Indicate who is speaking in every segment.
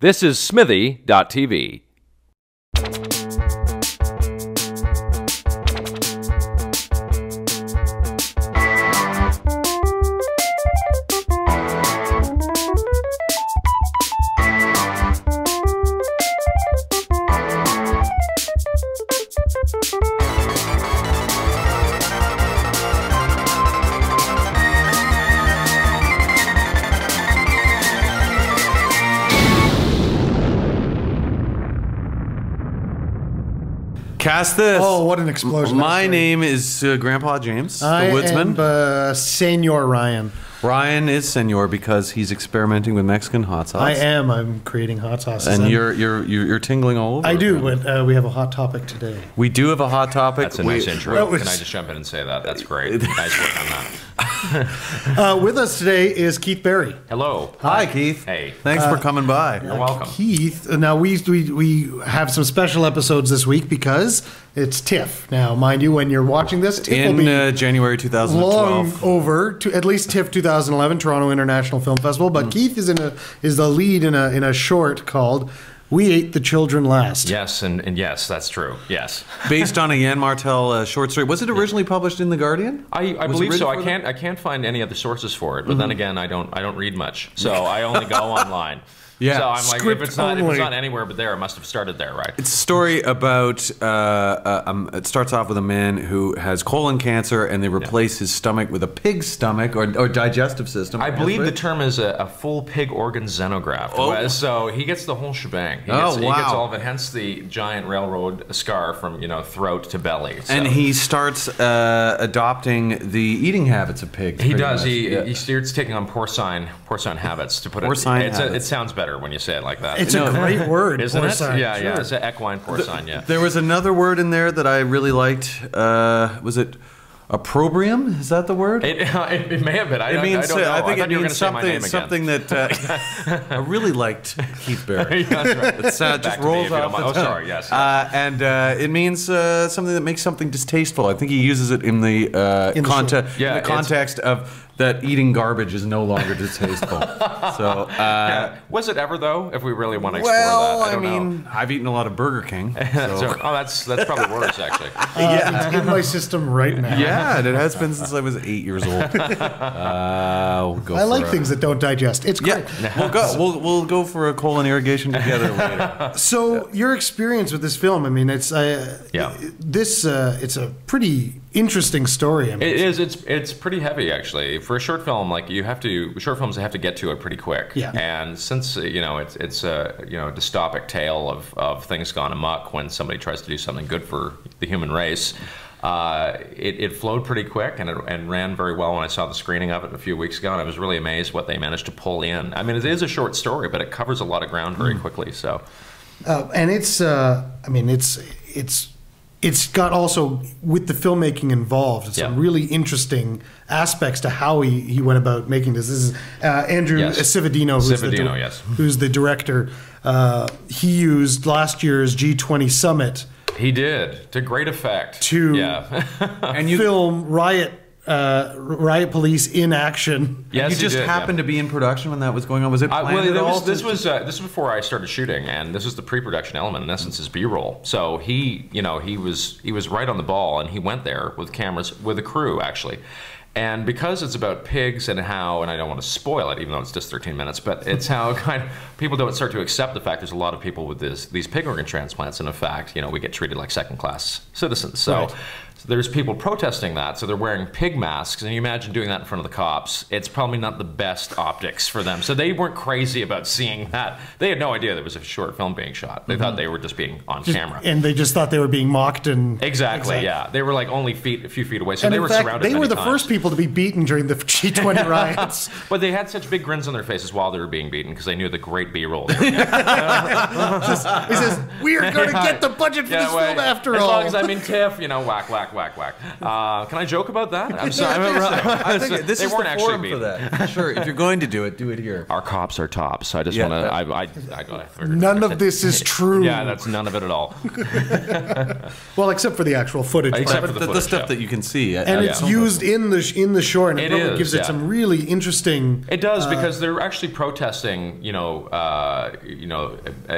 Speaker 1: This is Smithy.tv.
Speaker 2: Cast this.
Speaker 3: Oh, what an explosion.
Speaker 2: My name is Grandpa James, the woodsman.
Speaker 3: I am Senor Ryan.
Speaker 2: Ryan is Senor because he's experimenting with Mexican hot sauce.
Speaker 3: I am. I'm creating hot sauce.
Speaker 2: And you're tingling all over.
Speaker 3: I do, but we have a hot topic today.
Speaker 2: We do have a hot topic.
Speaker 1: That's a nice intro. Can I just jump in and say that? That's great. Nice work on that.
Speaker 3: With us today is Keith Berry.
Speaker 1: Hello.
Speaker 2: Hi, Keith.
Speaker 1: Hey.
Speaker 2: Thanks for coming by.
Speaker 1: You're welcome.
Speaker 3: Keith, now we have some special episodes this week because it's TIFF. Now, mind you, when you're watching this, TIFF will be
Speaker 2: January 2012.
Speaker 3: long over to at least TIFF 2011, Toronto International Film Festival. But Keith is the lead in a short called "We Ate the Children Last."
Speaker 1: Yes, and yes, that's true. Yes.
Speaker 2: Based on a Yann Martel short story. Was it originally published in The Guardian?
Speaker 1: I believe so. I can't find any other sources for it. But then again, I don't read much, so I only go online.
Speaker 2: Yeah.
Speaker 1: So I'm like, if it's not anywhere but there, it must have started there, right?
Speaker 2: It's a story about, it starts off with a man who has colon cancer and they replace his stomach with a pig's stomach or digestive system.
Speaker 1: I believe the term is a full pig organ xenograft.
Speaker 2: Oh.
Speaker 1: So he gets the whole shebang. He gets all of it, hence the giant railroad scar from, throat to belly. So.
Speaker 2: And he starts adopting the eating habits of pigs.
Speaker 1: He does. He starts taking on porcine habits, to put it. It sounds better when you say it like that.
Speaker 3: It's a great word,
Speaker 1: isn't
Speaker 3: porcine.
Speaker 1: it? Yeah,
Speaker 3: sure.
Speaker 1: yeah. It's an equine porcine. Yeah.
Speaker 2: There was another word in there that I really liked. Was it opprobrium? Is that the word?
Speaker 1: It may have been. I don't know.
Speaker 2: I think it means
Speaker 1: something
Speaker 2: that I really liked Keith Berry.
Speaker 1: That's right.
Speaker 2: It just rolls off the tongue.
Speaker 1: Oh, sorry. Yes.
Speaker 2: And it means something that makes something distasteful. I think he uses it in the context of that eating garbage is no longer distasteful. So,
Speaker 1: was it ever though? If we really want to explore that, I don't know.
Speaker 2: I've eaten a lot of Burger King.
Speaker 1: So. Oh, that's probably worse actually.
Speaker 3: It's in my system right now.
Speaker 2: Yeah, and it has been since I was 8 years old.
Speaker 3: I like things that don't digest. It's great.
Speaker 2: Yeah, we'll go for a colon irrigation together later.
Speaker 3: So your experience with this film, I mean, it's it's a pretty interesting story. I mean,
Speaker 1: it is. It's pretty heavy actually. For a short film, short films have to get to it pretty quick.
Speaker 3: Yeah.
Speaker 1: And since it's a dystopic tale of things gone amok when somebody tries to do something good for the human race, it flowed pretty quick and ran very well when I saw the screening of it a few weeks ago, and I was really amazed what they managed to pull in. I mean, it is a short story, but it covers a lot of ground very quickly. So,
Speaker 3: and it's got also, with the filmmaking involved, some really interesting aspects to how he went about making this. This is Andrew Cividino, who's the director. He used last year's G20 summit.
Speaker 1: He did, to great effect.
Speaker 3: To film riot police in action.
Speaker 2: Yes, you just happened to be in production when that was going on. Was it planned at all?
Speaker 1: This was before I started shooting, and this was the pre-production element. In essence, is B-roll. So he was right on the ball, and he went there with cameras with a crew actually. And because it's about pigs and how, and I don't want to spoil it, even though it's just 13 minutes, but it's how kind of people don't start to accept the fact there's a lot of people with these pig organ transplants, and in fact, we get treated like second-class citizens. So. Right. There's people protesting that, so they're wearing pig masks, and you imagine doing that in front of the cops. It's probably not the best optics for them. So they weren't crazy about seeing that. They had no idea there was a short film being shot. They thought they were just being on camera.
Speaker 3: And they just thought they were being mocked.
Speaker 1: Exactly, yeah. They were like only a few feet away, so they were surrounded
Speaker 3: They were the
Speaker 1: times.
Speaker 3: first people to be beaten during the G20 riots.
Speaker 1: But they had such big grins on their faces while they were being beaten because they knew the great B-roll.
Speaker 3: He says, we are going to get the budget for this film after all.
Speaker 1: As long as I'm in TIFF, whack, whack, whack, whack. Can I joke about that? I'm sorry.
Speaker 2: I think this is the forum for that. Sure, if you're going to do it here.
Speaker 1: Our cops are tops. I just want to.
Speaker 3: None of this is true.
Speaker 1: Yeah, that's none of it at all.
Speaker 3: Well, except for the actual footage.
Speaker 2: Except for the stuff that you can see.
Speaker 3: And it's used in the short, and it probably gives it some really interesting.
Speaker 1: It does because they're actually protesting,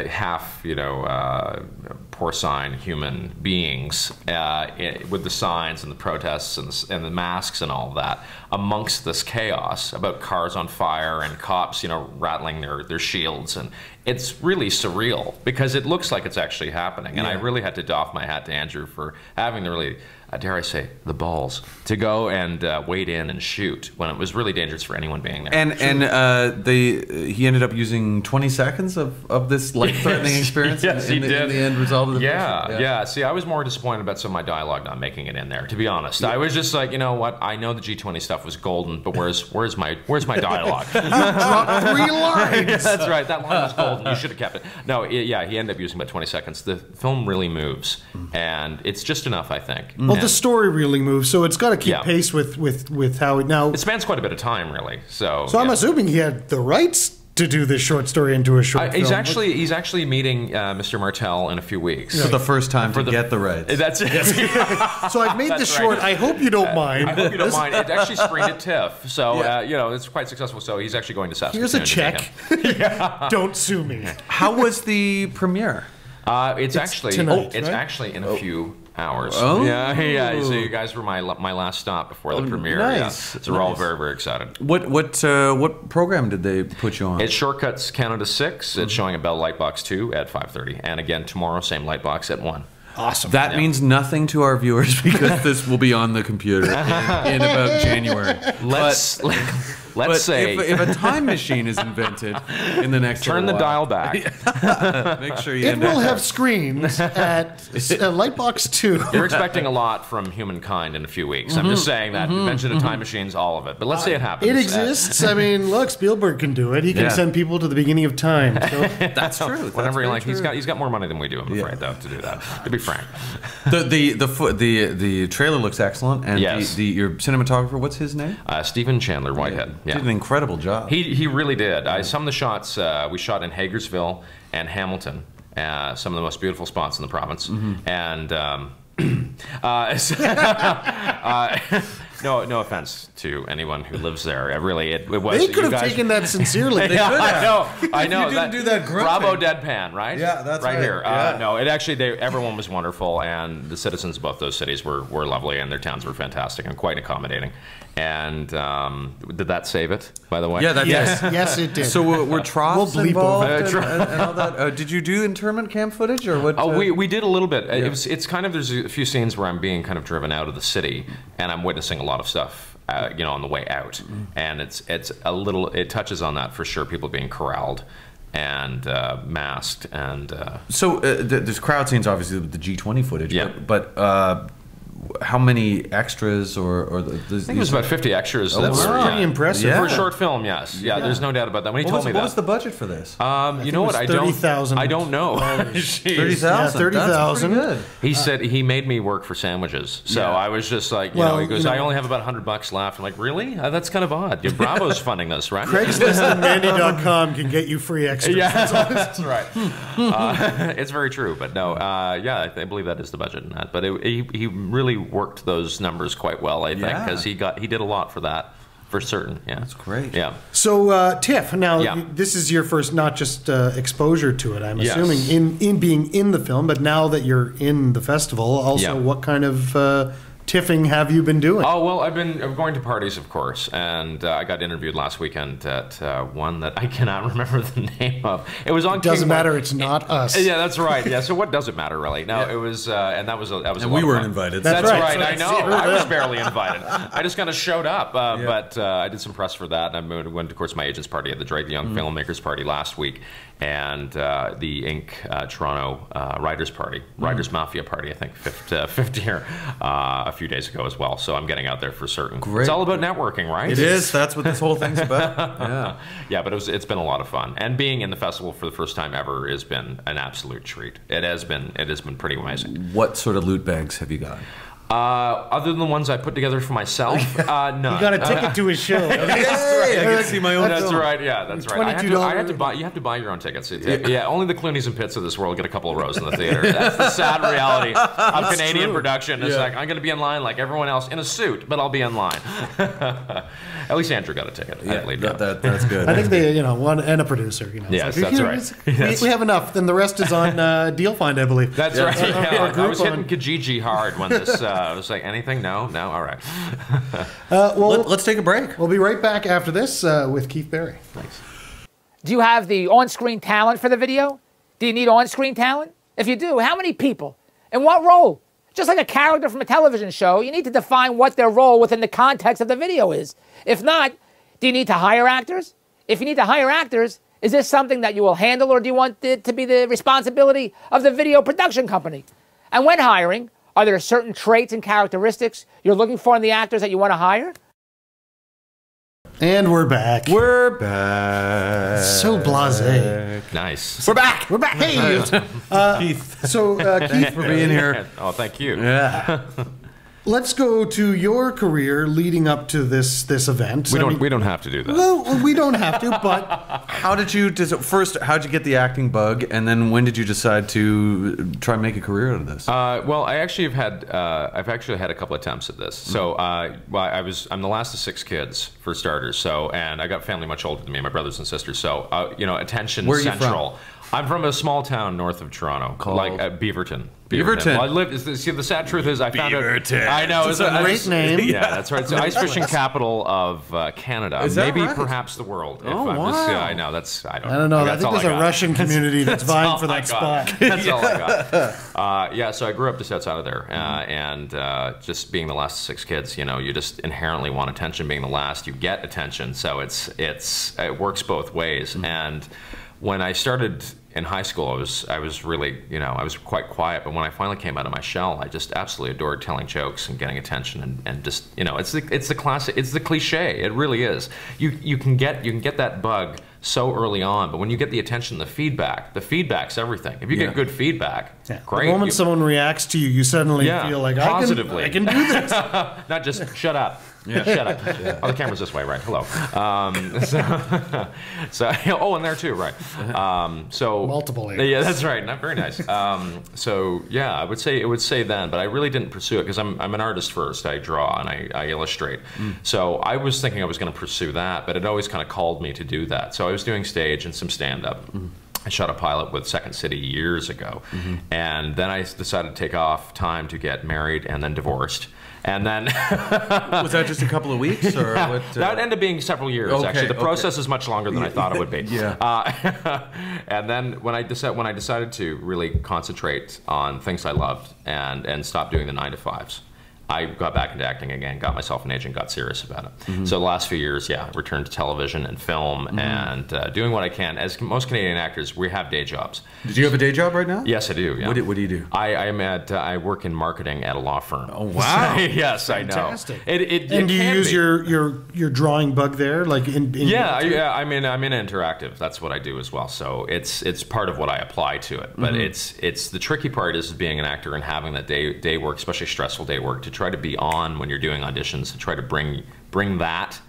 Speaker 1: half, porcine human beings with the signs and the protests and the masks and all of that amongst this chaos about cars on fire and cops, rattling their shields. And it's really surreal because it looks like it's actually happening. And I really had to doff my hat to Andrew for having the really, dare I say, the balls to go and wade in and shoot when it was really dangerous for anyone being there.
Speaker 2: And he ended up using 20 seconds of this life-threatening experience in the end result of the picture.
Speaker 1: Yeah. See, I was more disappointed about some of my dialogue not making it in there, to be honest. I was just like, you know what? I know the G20 stuff was golden, but where's my dialogue?
Speaker 3: You dropped 3 lines.
Speaker 1: That's right. That line was golden. You should have kept it. No, he ended up using about 20 seconds. The film really moves, and it's just enough, I think.
Speaker 3: Well, the story really moves, so it's got to keep pace with how it now.
Speaker 1: It spans quite a bit of time, really. So
Speaker 3: I'm assuming he had the rights to do this short story into a short film.
Speaker 1: He's actually meeting Mr. Martell in a few weeks
Speaker 2: for the first time to get the rights.
Speaker 1: That's it.
Speaker 3: So I've made this short. I hope you don't mind.
Speaker 1: I hope you don't mind. It actually screened at TIFF, so it's quite successful. So he's actually going to Saskatoon.
Speaker 3: Here's a check. Don't sue me.
Speaker 2: How was the premiere?
Speaker 1: It's actually
Speaker 3: tonight,
Speaker 1: it's actually in a few hours.
Speaker 2: Oh.
Speaker 1: Yeah. So you guys were my last stop before the premiere.
Speaker 2: Nice.
Speaker 1: Yeah. So we're all very, very excited.
Speaker 2: What program did they put you on?
Speaker 1: It's Shortcuts Canada 6. It's showing at Bell Lightbox 2 at 5:30, and again tomorrow, same Lightbox at 1.
Speaker 3: Awesome.
Speaker 2: That means nothing to our viewers because this will be on the computer in about January.
Speaker 1: Let's say
Speaker 2: if a time machine is invented in the next
Speaker 1: turn the dial back.
Speaker 2: Make sure you.
Speaker 3: It will have screens at Lightbox 2.
Speaker 1: You're expecting a lot from humankind in a few weeks. I'm just saying that. Invention of time machines, all of it. But let's say it happens.
Speaker 3: It exists. I mean, look, Spielberg can do it. He can send people to the beginning of time. So.
Speaker 2: That's true.
Speaker 1: Whatever you like. He's got more money than we do. I'm afraid, though, to do that. To be frank.
Speaker 2: The trailer looks excellent, and your cinematographer, what's his name?
Speaker 1: Stephen Chandler Whitehead.
Speaker 2: Did an incredible job.
Speaker 1: He really did. Some of the shots we shot in Hagersville and Hamilton, some of the most beautiful spots in the province, and no offense to anyone who lives there. It was.
Speaker 3: They could have taken that sincerely. They could have.
Speaker 1: I know.
Speaker 2: You didn't do that grunt
Speaker 1: Bravo
Speaker 2: thing.
Speaker 1: deadpan, right?
Speaker 2: Yeah, that's right.
Speaker 1: Here.
Speaker 2: Yeah.
Speaker 1: No, it actually. Everyone was wonderful, and the citizens of both those cities were lovely, and their towns were fantastic and quite accommodating. And did that save it, by the way?
Speaker 2: Yeah,
Speaker 3: yes, it did.
Speaker 2: So were troughs
Speaker 3: We'll bleep
Speaker 2: involved and all that? Did you do internment camp footage or what?
Speaker 1: Oh, we did a little bit. Yeah. It's kind of, there's a few scenes where I'm being kind of driven out of the city, and I'm witnessing a lot of stuff. On the way out, and it touches on that for sure. People being corralled and masked, and
Speaker 2: so there's crowd scenes, obviously, with the G20 footage.
Speaker 1: Yeah.
Speaker 2: But how many extras or
Speaker 1: I think it was about 50 extras.
Speaker 3: That's pretty impressive
Speaker 1: for a short film. Yes, there's no doubt about that. When he told me that,
Speaker 2: what was the budget for this?
Speaker 1: You know what? I don't know.
Speaker 2: 30,000.
Speaker 3: 30,000.
Speaker 2: Good.
Speaker 1: He said he made me work for sandwiches, so I was just like, he goes, I only have about $100 left. I'm like, really? That's kind of odd. Bravo's funding this, right?
Speaker 3: Craigslist and Mandy.com can get you free extras.
Speaker 1: Yeah, that's right. It's very true, but no, I believe that is the budget in that. But he really worked those numbers quite well, I think, because he did a lot for that, for certain. Yeah,
Speaker 2: that's great.
Speaker 1: Yeah.
Speaker 3: So TIFF. Now, this is your first not just exposure to it. I'm assuming in being in the film, but now that you're in the festival, also, what kind of tiffing have you been doing?
Speaker 1: Oh, well, I'm going to parties, of course, and I got interviewed last weekend at one that I cannot remember the name of. It was on.
Speaker 3: Doesn't matter. It's not us.
Speaker 1: Yeah, that's right. Yeah. So what does it matter, really? No, it was, and that was a.
Speaker 2: And we weren't invited.
Speaker 1: That's right. I know. I was barely invited. I just kind of showed up, but I did some press for that, and I went, of course, my agent's party at the Drake Young Filmmakers Party last week, and the Inc. Toronto Writers Party, Writers Mafia Party, I think, fifth year, a few days ago as well. So I'm getting out there for certain.
Speaker 2: Great.
Speaker 1: It's all about networking, right?
Speaker 2: It is. That's what this whole thing's about.
Speaker 1: Yeah, but it's been a lot of fun, and being in the festival for the first time ever has been an absolute treat. It has been pretty amazing.
Speaker 2: What sort of loot bags have you got?
Speaker 1: Other than the ones I put together for myself, none.
Speaker 3: You got a ticket to his show.
Speaker 2: That's right. I can see my own.
Speaker 1: That's right. Yeah, that's right. I had to buy. You have to buy your own tickets. Yeah, only the Clooney's and Pitts of this world get a couple of rows in the theater. That's the sad reality of Canadian production. It's like I'm going to be in line like everyone else in a suit, but I'll be in line. At least Andrew got a ticket.
Speaker 2: Yeah, that's good.
Speaker 3: I think they, one and a producer.
Speaker 1: Yes, that's right.
Speaker 3: We have enough. Then the rest is on Deal Find, I believe.
Speaker 1: That's right. I was hitting Kijiji hard when this. I was like, anything? No. All right.
Speaker 3: Well,
Speaker 2: let's take a break.
Speaker 3: We'll be right back after this with Keith Barry.
Speaker 1: Thanks.
Speaker 4: Do you have the on-screen talent for the video? Do you need on-screen talent? If you do, how many people? And what role? Just like a character from a television show, you need to define what their role within the context of the video is. If not, do you need to hire actors? If you need to hire actors, is this something that you will handle, or do you want it to be the responsibility of the video production company? And when hiring, are there certain traits and characteristics you're looking for in the actors that you want to hire?
Speaker 3: And we're back.
Speaker 2: We're back.
Speaker 3: So blasé.
Speaker 1: Nice.
Speaker 2: We're back.
Speaker 3: We're back. Hey,
Speaker 2: Keith.
Speaker 3: So, Keith,
Speaker 2: for being here.
Speaker 1: Oh, thank you.
Speaker 2: Yeah.
Speaker 3: Let's go to your career leading up to this event.
Speaker 1: We don't have to do that.
Speaker 3: Well, we don't have to, but
Speaker 2: how did you how'd you get the acting bug, and then when did you decide to try and make a career out of this?
Speaker 1: Well, I've actually had a couple attempts at this. So, I'm the last of 6 kids for starters. So, and I got family much older than me, my brothers and sisters. So, attention
Speaker 2: Where are you
Speaker 1: central.
Speaker 2: from?
Speaker 1: I'm from a small town north of Toronto, called Beaverton.
Speaker 2: Beaverton.
Speaker 1: Well, I lived. See, the sad truth is, I found out.
Speaker 2: Beaverton.
Speaker 1: I know
Speaker 3: It's a great name.
Speaker 1: Yeah, that's right. It's the ice fishing capital of Canada.
Speaker 2: Is that
Speaker 1: Maybe
Speaker 2: right?
Speaker 1: perhaps the world.
Speaker 2: Oh, wow.
Speaker 1: I know. I
Speaker 3: don't know. I think there's a Russian community that's vying for that spot.
Speaker 1: That's all I got. Yeah, so I grew up just outside of there, and just being the last of 6 kids, you just inherently want attention. Being the last, you get attention. So it works both ways. And when I started in high school, I was really, I was quite quiet, but when I finally came out of my shell, I just absolutely adored telling jokes and getting attention, and just, it's the classic, it's the cliche. It really is. You can get that bug so early on, but when you get the attention, the feedback's everything. If you get good feedback, great.
Speaker 3: The moment someone reacks to you, you suddenly feel like,
Speaker 1: positively.
Speaker 3: I can do this.
Speaker 1: Not just shut up. Yeah. Shut up. Yeah. Oh, the camera's this way, right? Hello. And there too, right?
Speaker 3: Multiple areas.
Speaker 1: Yeah, that's right. Not very nice. I would say then, but I really didn't pursue it because I'm an artist first. I draw and I illustrate. So I was thinking I was going to pursue that, but it always kind of called me to do that. So I was doing stage and some stand-up. I shot a pilot with Second City years ago, and then I decided to take off time to get married and then divorced. And then
Speaker 2: was that just a couple of weeks, or what?
Speaker 1: That ended up being several years. Actually, the process is much longer than I thought it would be. And then when I decided to really concentrate on things I loved and stop doing the 9-to-5s, I got back into acting again, got myself an agent, got serious about it. So the last few years, returned to television and film and doing what I can. As most Canadian actors, we have day jobs.
Speaker 2: Do you have a day job right now?
Speaker 1: Yes, I do. Yeah.
Speaker 2: What do you do?
Speaker 1: I work in marketing at a law firm.
Speaker 2: Oh wow!
Speaker 1: Yes,
Speaker 3: fantastic.
Speaker 1: I know.
Speaker 3: And do you use your drawing bug there, like I'm
Speaker 1: in interactive. That's what I do as well. So it's part of what I apply to it. But it's the tricky part is being an actor and having that day work, especially stressful day work, to try to be on when you're doing auditions, to try to bring that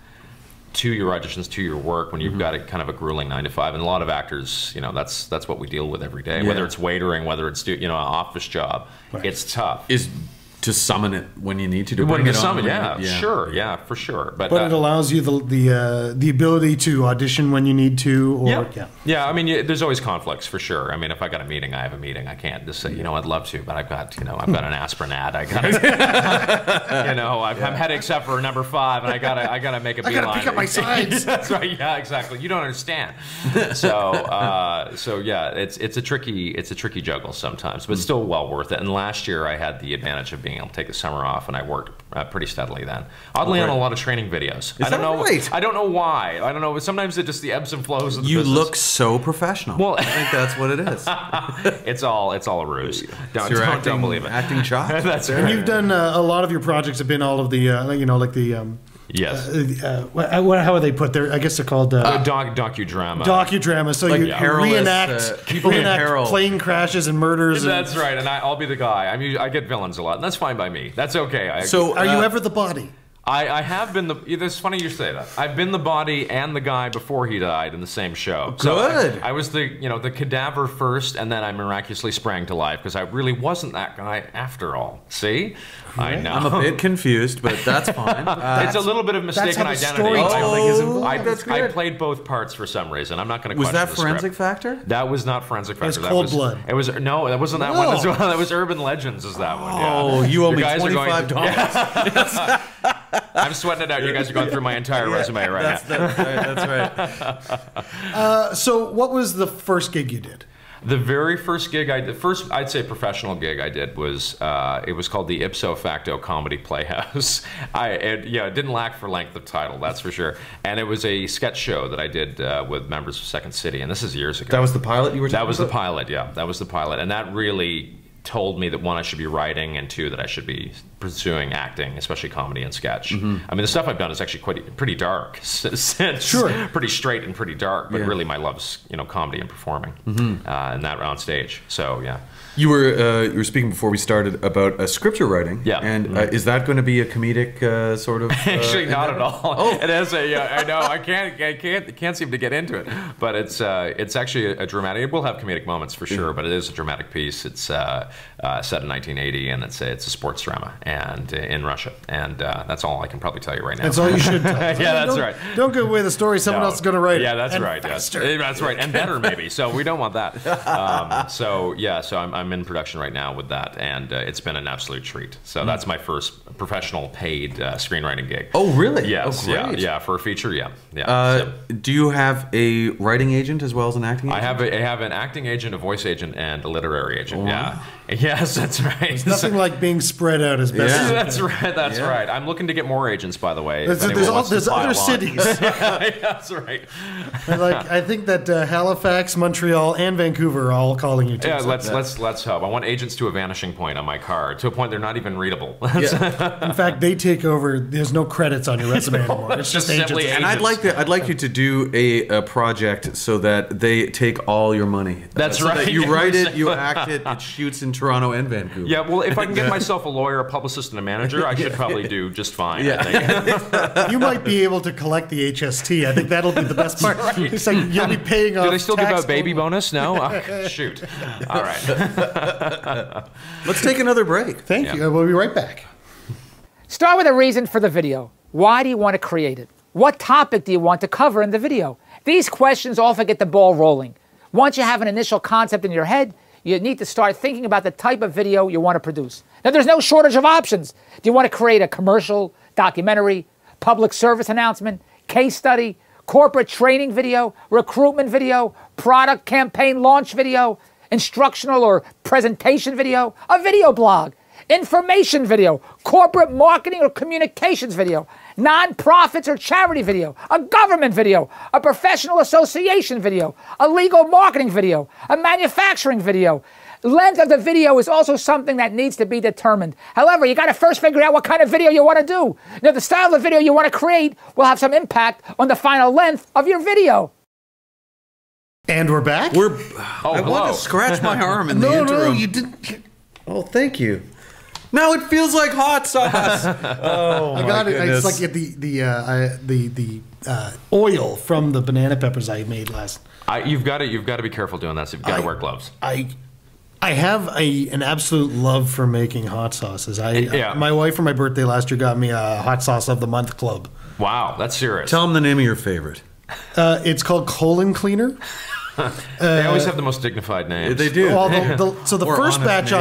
Speaker 1: to your auditions, to your work when you've got a kind of a grueling 9-to-5. And a lot of actors, that's what we deal with every day. Whether it's waitering, whether it's an office job, it's tough.
Speaker 2: Is to summon it when you need to.
Speaker 1: When you summon, sure, for sure. But
Speaker 3: it allows you the ability to audition when you need to.
Speaker 1: I mean, there's always conflicts for sure. I mean, if I got a meeting, I have a meeting. I can't just say, I'd love to, but I've got an aspirin ad. I got, I'm headache except for number 5, and I gotta make a beeline.
Speaker 3: I gotta pick up my sides.
Speaker 1: That's right. Yeah, exactly. You don't understand. So it's a tricky juggle sometimes, but still well worth it. And last year I had the advantage of being able to take the summer off, and I worked pretty steadily then. Oddly, on a lot a training videos.
Speaker 2: I don't know. Right?
Speaker 1: I don't know why. I don't know. Sometimes it's just the ebbs and flows of the
Speaker 2: business.
Speaker 1: You
Speaker 2: look so professional. Well, I think that's what it is.
Speaker 1: It's all a ruse. Don't believe it.
Speaker 2: Acting chops.
Speaker 1: That's right.
Speaker 3: And you've done a lot of your projects have been all of the
Speaker 1: Yes.
Speaker 3: How are they put there? I guess they're called
Speaker 1: docudrama.
Speaker 3: Docudrama. So like you reenact plane crashes and murders.
Speaker 1: That's right, and I'll be the guy. I mean, I get villains a lot, and that's fine by me. That's okay.
Speaker 3: So, are you ever the body?
Speaker 1: I have been the. It's funny you say that. I've been the body and the guy before he died in the same show.
Speaker 2: Good.
Speaker 1: So I was the cadaver first, and then I miraculously sprang to life because I really wasn't that guy after all. See, I know.
Speaker 2: I'm a bit confused, but that's fine.
Speaker 1: It's a little bit of mistaken identity. I played both parts for some reason. I'm not going to.
Speaker 2: Was that Forensic Factor?
Speaker 1: That was not Forensic Factor.
Speaker 3: It was Cold Blood.
Speaker 1: It was no. That wasn't that one as well. That was Urban Legends. Is that one?
Speaker 2: Oh, you owe me $25.
Speaker 1: I'm sweating it out. You guys are going through my entire resume right now.
Speaker 2: That's right.
Speaker 3: So, what was the first gig you did?
Speaker 1: The very first gig I did, I'd say professional gig I did was, it was called the Ipso Facto Comedy Playhouse. It didn't lack for length of title, that's for sure. And it was a sketch show that I did with members of Second City, and this is years ago.
Speaker 2: That was the pilot you were talking about?
Speaker 1: That was the pilot, yeah. That was the pilot. And that really told me that one, I should be writing, and two, that I should be pursuing acting, especially comedy and sketch. I mean, the stuff I've done is actually pretty dark. Sure. Pretty straight and pretty dark, but really my love's comedy and performing, and that on stage. So yeah. You
Speaker 2: were speaking before we started about script you're writing.
Speaker 1: Yeah.
Speaker 2: And is that going to be a comedic sort of?
Speaker 1: Actually, not at all. Oh. It is I know. I can't seem to get into it, but it's actually a dramatic. It will have comedic moments for sure, but it is a dramatic piece. It's set in 1980, and it's a sports drama, and in Russia, and that's all I can probably tell you right now.
Speaker 3: That's all you should tell us.
Speaker 1: Yeah, that's right.
Speaker 3: Don't give away the story. Someone else is going to write it.
Speaker 1: Yeah, that's right.
Speaker 3: Faster.
Speaker 1: That's right, and better maybe. So we don't want that. So I'm in production right now with that, and it's been an absolute treat. So that's my first professional paid screenwriting gig.
Speaker 2: Oh, really?
Speaker 1: Yes.
Speaker 2: Oh, great.
Speaker 1: Yeah, for a feature. Yeah.
Speaker 2: Do you have a writing agent as well as an acting agent?
Speaker 1: I have an acting agent, a voice agent, and a literary agent. Oh, yeah. Yes, that's right.
Speaker 3: There's nothing like being spread out as best as
Speaker 1: That's right. That's right. I'm looking to get more agents, by the way.
Speaker 3: There's other cities.
Speaker 1: That's right.
Speaker 3: I think that Halifax, Montreal, and Vancouver are all calling you.
Speaker 1: Yeah, let's hope. I want agents to a vanishing point on my card, to a point they're not even readable.
Speaker 3: In fact, they take over. There's no credits on your resume anymore. It's just agents.
Speaker 2: And I'd like you to do a project so that they take all your money.
Speaker 1: That's right.
Speaker 2: That you write it, you act it, it shoots in Toronto and Vancouver.
Speaker 1: Yeah, well, if I can get myself a lawyer, a publicist, and a manager, I should probably do just fine. Yeah. I think.
Speaker 3: You might be able to collect the HST. I think that'll be the best part. Right. It's like you'll be paying off.
Speaker 1: Do they still give out baby bonus? No? Shoot. All right.
Speaker 2: Let's take another break.
Speaker 3: Thank you. We'll be right back.
Speaker 4: Start with a reason for the video. Why do you want to create it? What topic do you want to cover in the video? These questions often get the ball rolling. Once you have an initial concept in your head, you need to start thinking about the type of video you want to produce. Now, there's no shortage of options. Do you want to create a commercial, documentary, public service announcement, case study, corporate training video, recruitment video, product campaign launch video, instructional or presentation video, a video blog, information video, corporate marketing or communications video, non-profits or charity video, a government video, a professional association video, a legal marketing video, a manufacturing video. Length of the video is also something that needs to be determined. However, you got to first figure out what kind of video you want to do. Now, the style of the video you want to create will have some impact on the final length of your video.
Speaker 3: And we're back?
Speaker 2: I want to scratch my arm in the interim.
Speaker 3: No, you didn't.
Speaker 2: Oh, thank you. Now it feels like hot sauce. Oh,
Speaker 3: I got it. It's like the oil from the banana peppers I made last.
Speaker 1: You've got to be careful doing that. So you've got to wear gloves.
Speaker 3: I have an absolute love for making hot sauces. My wife for my birthday last year got me a hot sauce of the month club.
Speaker 1: Wow, that's serious.
Speaker 2: Tell them the name of your favorite.
Speaker 3: It's called Colon Cleaner.
Speaker 1: They always have the most this names.
Speaker 2: They do.
Speaker 3: Well, so the first batch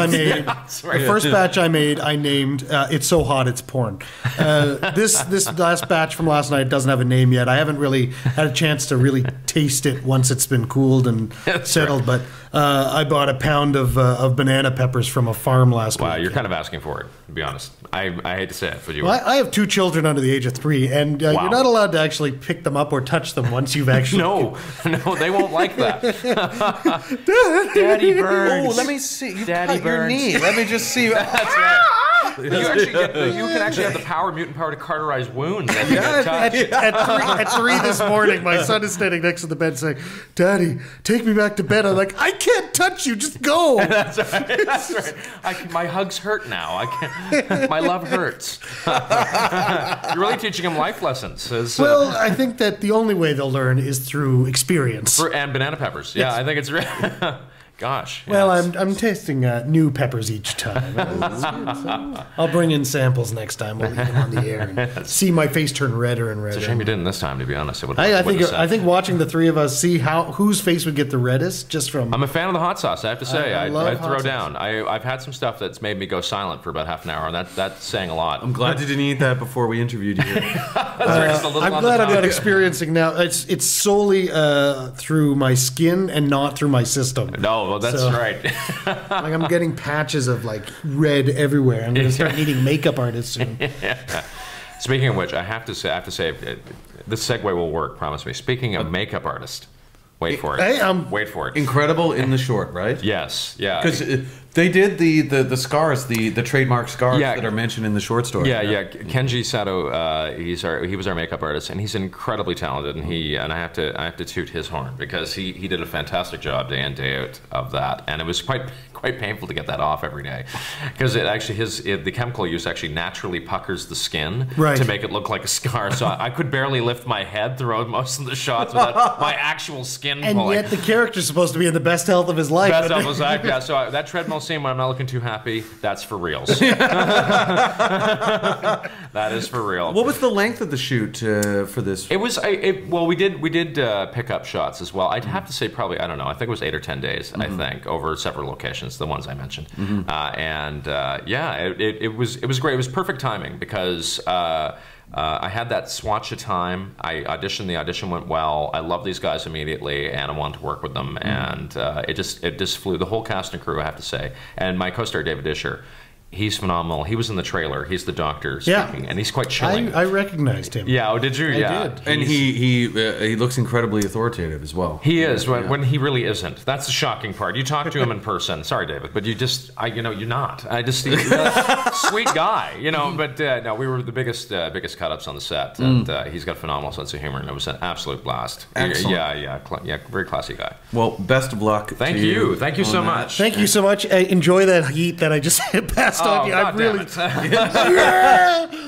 Speaker 3: I made, I named "It's So Hot It's Porn." This last batch from last night doesn't have a name yet. I haven't really had a chance to really taste it once it's been cooled and settled. But I bought a pound of banana peppers from a farm last week.
Speaker 1: Wow, you're kind of asking for it, to be honest. I hate to say it, but you.
Speaker 3: Well, I have 2 children under the age of 3, and you're not allowed to actually pick them up or touch them once you've actually.
Speaker 1: No, they won't like that. Daddy burns.
Speaker 2: Oh, let me see.
Speaker 1: Daddy burns.
Speaker 2: Your knee. Let me just see.
Speaker 1: That's right. You can actually have the mutant power to cauterize wounds.
Speaker 3: At 3 this morning, my son is standing next to the bed saying, "Daddy, take me back to bed." I'm like, "I can't touch you. Just go."
Speaker 1: That's right. That's right. My hugs hurt now. I can't. My love hurts. You're really teaching him life lessons.
Speaker 3: Well, I think that the only way they'll learn is through experience.
Speaker 1: And banana peppers. Yeah, I think it's really. Gosh.
Speaker 3: Well, I'm tasting new peppers each time. I'll bring in samples next time. We'll eat them on the air and see my face turn redder and redder.
Speaker 1: It's a shame you didn't this time, to be honest.
Speaker 3: I think watching the 3 of us see whose face would get the reddest just from.
Speaker 1: I'm a fan of the hot sauce. I have to say, I throw
Speaker 3: sauce.
Speaker 1: down. I've had some stuff that's made me go silent for about half an hour, and that's saying a lot.
Speaker 2: I'm glad you didn't eat that before we interviewed you.
Speaker 3: I'm glad I'm not experiencing now. It's solely through my skin and not through my system.
Speaker 1: No. Well, that's right.
Speaker 3: Like I'm getting patches of like red everywhere. I'm going to start needing makeup artists soon.
Speaker 1: Yeah. Speaking of which, I have to say, this segue will work. Promise me. Speaking of makeup artist, wait for it.
Speaker 3: Hey,
Speaker 1: wait for it.
Speaker 2: Incredible in the short, right?
Speaker 1: Yes. Yeah.
Speaker 2: Because they did the scars, the trademark scars that are mentioned in the short story.
Speaker 1: Yeah. Kenji Sato, he was our makeup artist, and he's incredibly talented. And I have to toot his horn because he did a fantastic job day in day out of that, and it was quite painful to get that off every day because the chemical use actually naturally puckers the skin to make it look like a scar. So I could barely lift my head throughout most of the shots without my actual skin pulling.
Speaker 3: And yet the character's supposed to be in the best health of his life.
Speaker 1: Best health of his life, yeah. So that treadmill scene when I'm not looking too happy, that's for reals. That is for real.
Speaker 2: What was the length of the shoot for this?
Speaker 1: It was we did pick up shots as well. I'd have to say probably, I don't know, I think it was 8 or 10 days. I think over several locations, the ones I mentioned. It was great. It was perfect timing because I had that swatch of time. I auditioned. The audition went well. I loved these guys immediately, and I wanted to work with them. And it just flew. The whole cast and crew, I have to say. And my co-star David Disher, he's phenomenal. He was in the trailer. He's the doctor speaking, and he's quite chilling.
Speaker 3: I recognized him.
Speaker 1: Yeah, oh, did you?
Speaker 3: I did.
Speaker 2: And he looks incredibly authoritative as well.
Speaker 1: He is when he really isn't. That's the shocking part. You talk to him in person. Sorry, David, but you're not. He's a sweet guy, But no, we were the biggest cut-ups on the set, and he's got a phenomenal sense of humor, and it was an absolute blast.
Speaker 2: Excellent.
Speaker 1: Yeah, very classy guy.
Speaker 2: Well, best of luck.
Speaker 1: Thank you. Thank you so much.
Speaker 3: Thank you so much. Enjoy that heat that I just passed on you. I really.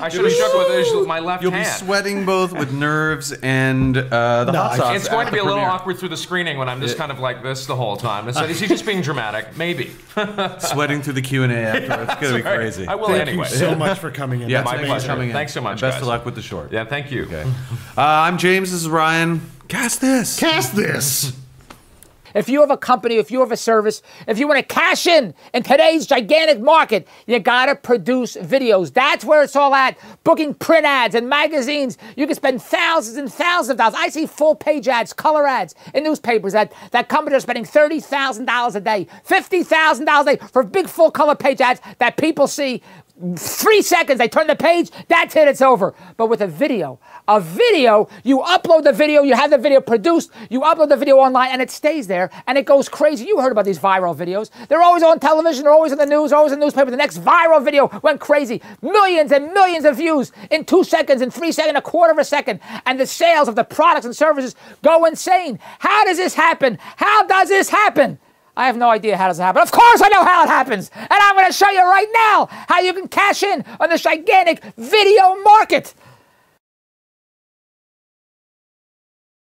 Speaker 1: I should have shook with my left hand.
Speaker 2: You'll be sweating both with nerves and the hot sauce.
Speaker 1: It's going to be a little awkward through the screening when I'm just kind of like this the whole time. Is he just being dramatic? Maybe.
Speaker 2: Sweating through the Q&A afterwards. It's going to be crazy.
Speaker 1: I will
Speaker 3: Thank
Speaker 1: anyway.
Speaker 3: you so much for coming in.
Speaker 2: Yeah,
Speaker 1: my pleasure. Thanks so much,
Speaker 2: and best of luck with the short.
Speaker 1: Yeah, thank you.
Speaker 2: Okay. I'm James. This is Ryan. Cast this.
Speaker 3: Cast this.
Speaker 4: If you have a company, if you have a service, if you want to cash in today's gigantic market, you got to produce videos. That's where it's all at. Booking print ads and magazines. You can spend thousands and thousands of dollars. I see full-page ads, color ads in newspapers that companies are spending $30,000 a day, $50,000 a day for big full-color page ads that people see. 3 seconds, they turn the page, that's it, it's over. But with a video, you upload the video, you have the video produced, you upload the video online, and it stays there, and it goes crazy. You heard about these viral videos. They're always on television, they're always in the news, they're always in the newspaper. The next viral video went crazy. Millions and millions of views in 2 seconds, in 3 seconds, a quarter of a second. And the sales of the products and services go insane. How does this happen? How does this happen? I have no idea how does it happen. Of course I know how it happens. And I'm going to show you right now how you can cash in on this gigantic video market.